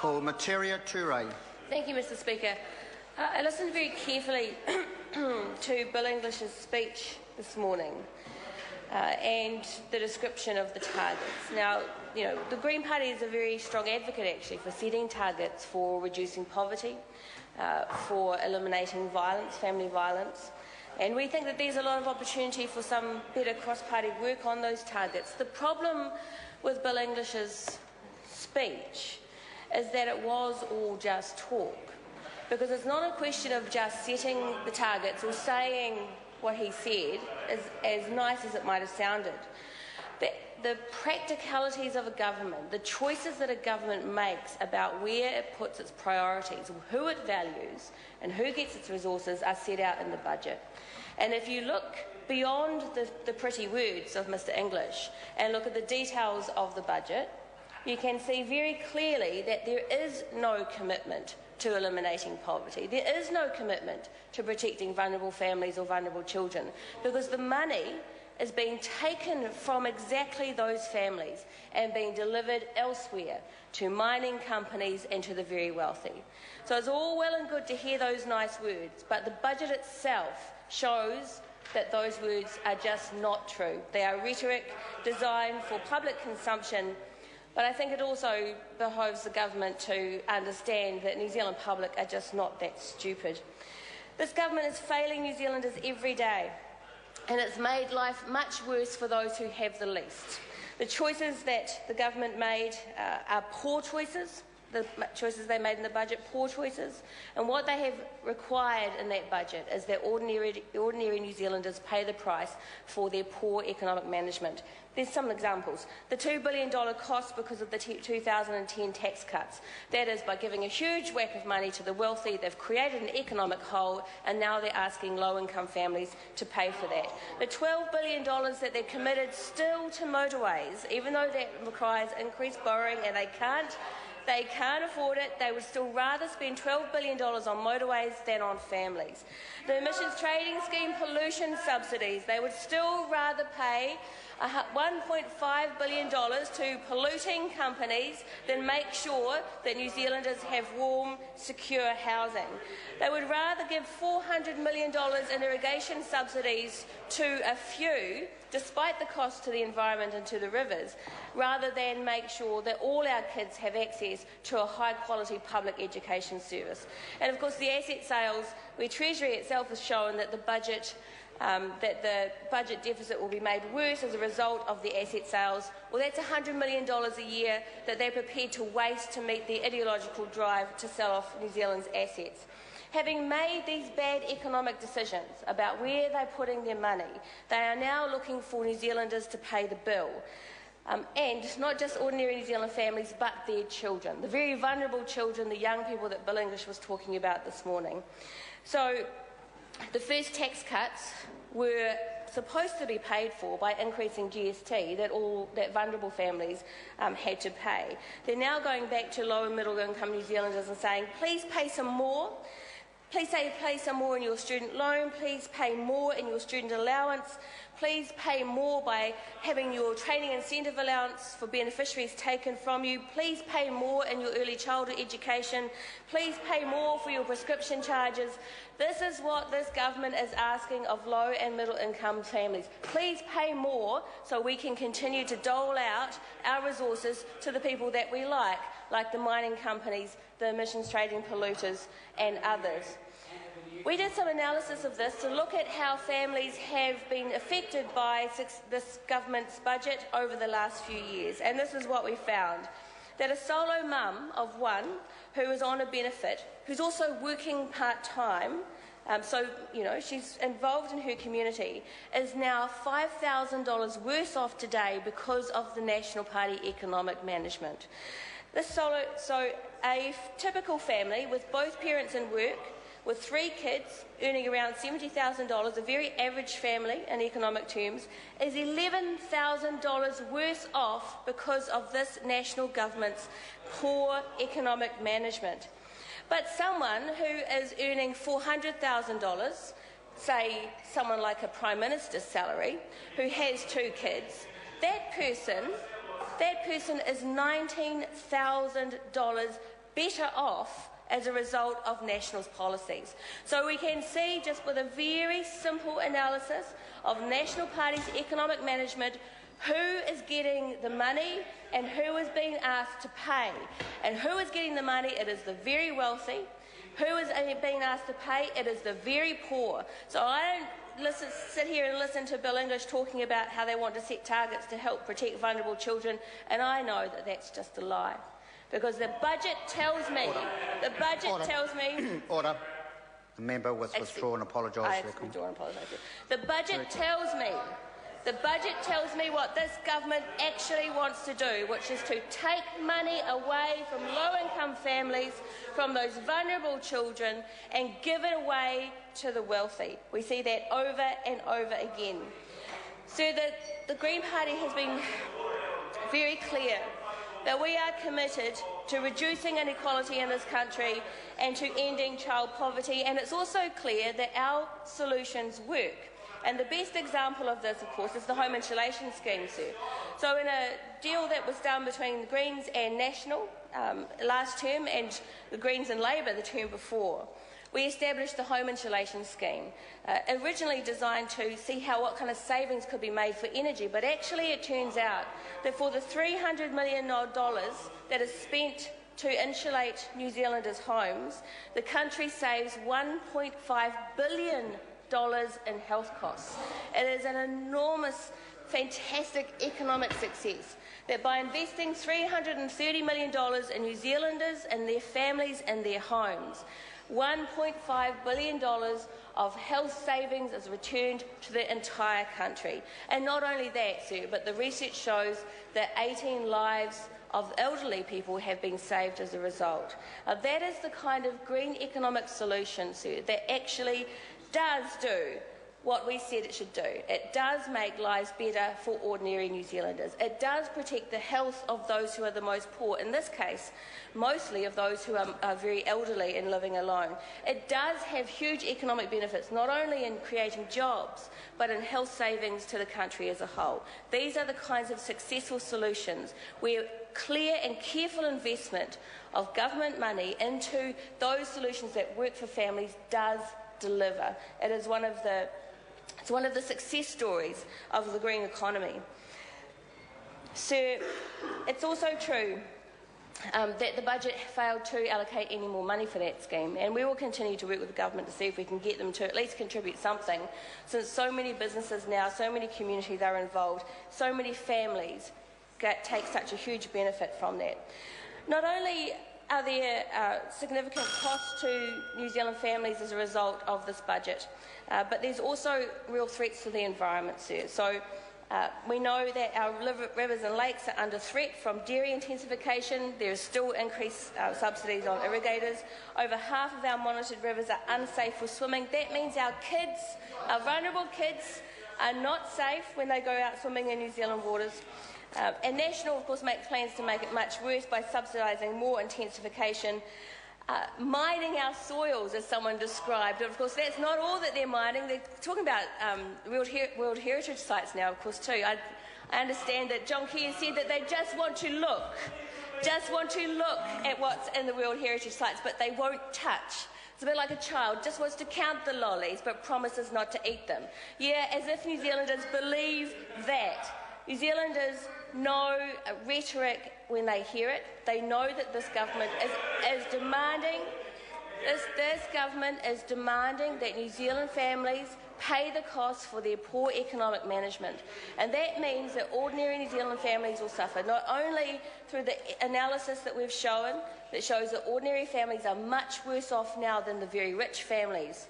call Materia Toure. Thank you, Mr Speaker. I listened very carefully to Bill English's speech this morning and the description of the targets. Now, the Green Party is a very strong advocate actually for setting targets for reducing poverty, for eliminating violence, family violence, and we think that there's a lot of opportunity for some better cross-party work on those targets. The problem with Bill English's speech is that it was all just talk, because it's not a question of just setting the targets or saying what he said, as nice as it might have sounded. The practicalities of a government, the choices that a government makes about where it puts its priorities, who it values and who gets its resources are set out in the budget. And if you look beyond the pretty words of Mr English and look at the details of the budget, you can see very clearly that there is no commitment to eliminating poverty. There is no commitment to protecting vulnerable families or vulnerable children, because the money is being taken from exactly those families and being delivered elsewhere to mining companies and to the very wealthy. So it's all well and good to hear those nice words, but the budget itself shows that those words are just not true. They are rhetoric designed for public consumption. But I think it also behoves the government to understand that New Zealand public are just not that stupid. This government is failing New Zealanders every day, and it's made life much worse for those who have the least. The choices that the government made are poor choices. The choices they made in the budget, poor choices. And what they have required in that budget is that ordinary New Zealanders pay the price for their poor economic management. There's some examples. The $2 billion cost because of the 2010 tax cuts. That is, by giving a huge whack of money to the wealthy, they've created an economic hole, and now they're asking low-income families to pay for that. The $12 billion that they're committed still to motorways, even though that requires increased borrowing and they can't afford it, they would still rather spend $12 billion on motorways than on families. The emissions trading scheme pollution subsidies, they would still rather pay $1.5 billion to polluting companies than make sure that New Zealanders have warm, secure housing. They would rather give $400 million in irrigation subsidies to a few, despite the cost to the environment and to the rivers, rather than make sure that all our kids have access to a high-quality public education service. And of course the asset sales, where Treasury itself has shown that the budget deficit will be made worse as a result of the asset sales, well, that's $100 million a year that they're prepared to waste to meet their ideological drive to sell off New Zealand's assets. Having made these bad economic decisions about where they're putting their money, they are now looking for New Zealanders to pay the bill. And not just ordinary New Zealand families, but their children, the very vulnerable children, the young people that Bill English was talking about this morning. So the first tax cuts were supposed to be paid for by increasing GST that vulnerable families had to pay. They're now going back to low and middle income New Zealanders and saying, please pay some more. Please pay some more in your student loan. Please pay more in your student allowance. Please pay more by having your training incentive allowance for beneficiaries taken from you. Please pay more in your early childhood education. Please pay more for your prescription charges. This is what this government is asking of low and middle income families. Please pay more so we can continue to dole out our resources to the people that we like the mining companies, the emissions trading polluters and others. We did some analysis of this to look at how families have been affected by this government's budget over the last few years, and this is what we found. That a solo mum of one who is on a benefit, who's also working part-time, so she's involved in her community, is now $5,000 worse off today because of the National Party economic management. So a typical family with both parents in work, with 3 kids earning around $70,000, a very average family in economic terms, is $11,000 worse off because of this national government's poor economic management. But someone who is earning $400,000, say someone like a Prime Minister's salary, who has 2 kids, that person is $19,000 better off as a result of National's policies. So we can see, just with a very simple analysis of National Party's economic management, who is getting the money and who is being asked to pay. And who is getting the money? It is the very wealthy. Who is being asked to pay? It is the very poor. So I don't sit here and listen to Bill English talking about how they want to set targets to help protect vulnerable children, and I know that that's just a lie. Because the budget tells me, Order. The member with withdrawn apologise. The budget tells me what this government actually wants to do, which is to take money away from low-income families, from those vulnerable children, and give it away to the wealthy. We see that over and over again. So the Green Party has been very clear that we are committed to reducing inequality in this country and to ending child poverty, and it's also clear that our solutions work. And the best example of this, of course, is the home insulation scheme, sir. So in a deal that was done between the Greens and National last term, and the Greens and Labour the term before, we established the home insulation scheme, originally designed to see what kind of savings could be made for energy, but actually it turns out that for the $300 million that is spent to insulate New Zealanders' homes, the country saves $1.5 billion in health costs. It is an enormous, fantastic economic success that by investing $330 million in New Zealanders and their families and their homes, $1.5 billion of health savings is returned to the entire country. And not only that, sir, but the research shows that 18 lives of elderly people have been saved as a result. That is the kind of green economic solution, sir, that actually does do what we said it should do. It does make lives better for ordinary New Zealanders. It does protect the health of those who are the most poor, in this case, mostly of those who are very elderly and living alone. It does have huge economic benefits, not only in creating jobs, but in health savings to the country as a whole. These are the kinds of successful solutions where clear and careful investment of government money into those solutions that work for families does deliver. It is one of the success stories of the green economy. Sir, it's also true that the budget failed to allocate any more money for that scheme, and we will continue to work with the government to see if we can get them to at least contribute something, since so many businesses now, so many communities are involved, so many families take such a huge benefit from that. Not only are there significant costs to New Zealand families as a result of this budget, but there's also real threats to the environment, sir. So we know that our rivers and lakes are under threat from dairy intensification. There is still increased subsidies on irrigators. Over half of our monitored rivers are unsafe for swimming. That means our kids, our vulnerable kids, are not safe when they go out swimming in New Zealand waters. And National, of course, makes plans to make it much worse by subsidising more intensification, mining our soils, as someone described. And of course, that's not all that they're mining. They're talking about World Heritage sites now, of course, too. I understand that John Key has said that they just want to look at what's in the World Heritage sites, but they won't touch. It's a bit like a child, just wants to count the lollies, but promises not to eat them. Yeah, as if New Zealanders believe that. New Zealanders know rhetoric when they hear it. They know that this government is demanding. This government is demanding that New Zealand families pay the costs for their poor economic management, and that means that ordinary New Zealand families will suffer. Not only through the analysis that we've shown, that shows that ordinary families are much worse off now than the very rich families,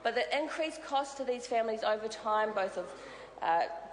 but the increased costs to these families over time, both of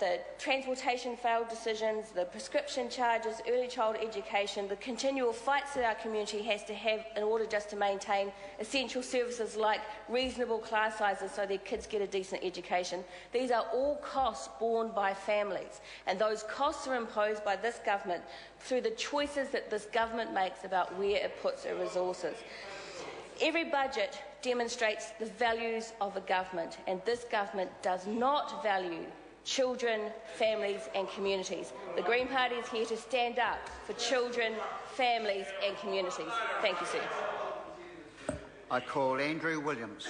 the transportation failed decisions, the prescription charges, early child education, the continual fights that our community has to have in order just to maintain essential services like reasonable class sizes so their kids get a decent education. These are all costs borne by families, and those costs are imposed by this government through the choices that this government makes about where it puts its resources. Every budget demonstrates the values of a government, and this government does not value children, families and communities. The Green Party is here to stand up for children, families and communities. Thank you, sir. I call Andrew Williams.